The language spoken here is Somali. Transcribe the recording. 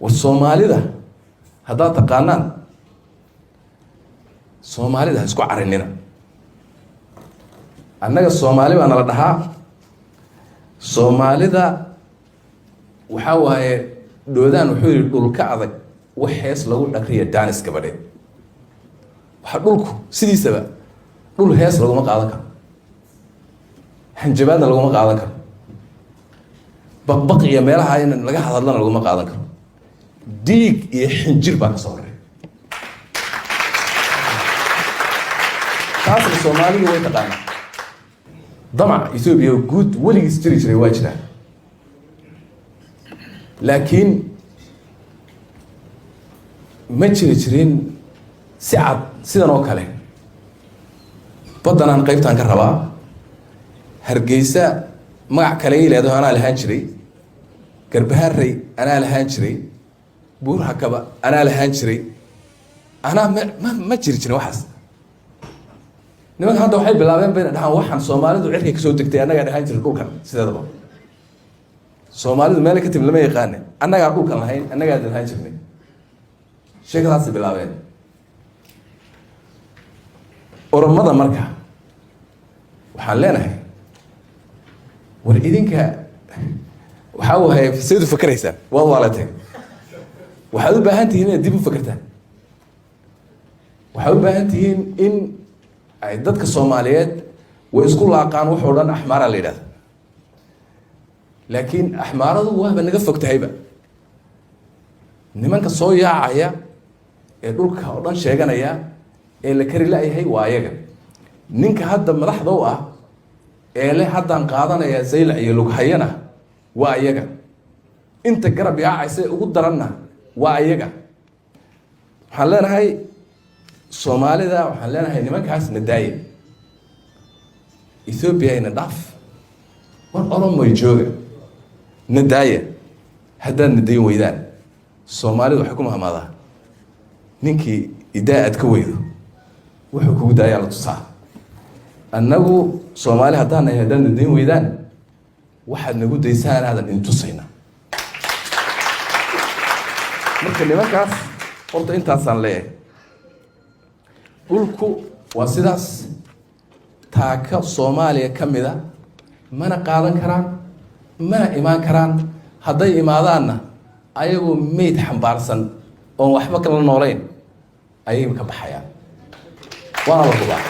والصومالي ده هذا تقانان صومالي ده اسكو عرننا annaga Soomaali baan la dhahaa Soomaalida waxa waaye doodaan wuxuu yiri dhulka adag wax hees lagu dhaqriyo daanis gabadheed waxa dhulku sidiisaba dhul hees lagu ma qaadan karo hanjabaadna lagu ma qaadan karo baqbaq iyo meelaha in laga hadalana lagu ma qaadan karo diig iyo xinjir baa ka soo horeeya taas Soomaaliga way taqaanaa ضمع إثيوبيا وجود ولي يستري واجده لكن ما تشرين سعد سيدنا وكاله بدنا نقيبت عن كهرباء هرجيسة مع كليل هذا أنا الهانشري كربهاري أنا الهانشري بور هكذا أنا الهانشري أنا ما تشرين وحس niman hadda waxay bilaabeen been dhahan waxaan Soomaalidu cirka ka soo degtay anaga dhahan jiray dhulkan sideedaba Soomaalidu meel ka timid lama yaqaan anaga dhulkan lahayn anaga dhahan jirnay sheekadaas bilaabeen oromada marka waxaan leenahay war idinka waxa uu hay sidoo fakaraysan waa walaatay waxaad u baahan tihiin inaad dib u fakartaan waxaad u baahan tihiin in ay dadka Soomaaliyeed way isku laaqaan wax oo dhan axmaara la yiraahdo laakiin axmaaradu waa naga fogtahayba nimanka soo yaacaya ee dhulka oo dhan sheeganaya ee la kari laayahay waa ayaga ninka hadda madaxda u ah ee le haddaan qaadanaya Zaylac iyo Lughayana waa ayaga inta garab yaacaysa ugu daranna waa ayaga waxaan leenahay Soomaalida waxaan leenahay nimankaas nadaay Ethiopia ina dhaaf war Oromo jooga nadaay haddaan nadayn weydaan Soomaalidu waxa ku mahamaada ninkii idaad ka weydo wuxuu kugu daayaa la tusaa annagu Soomaali haddaan nadayn weydaan waxaad nagu daysaan hadan intusayna marka nimankaas horta intaasaan leeyahay dhulku waa sidaas taaka Soomaaliya kamida mana qaadan karaan mana imaan karaan hadday imaadaanna ayagoo meed xambaarsan oo waxba kala nooleyn ayay ka baxayaan waa la hubaa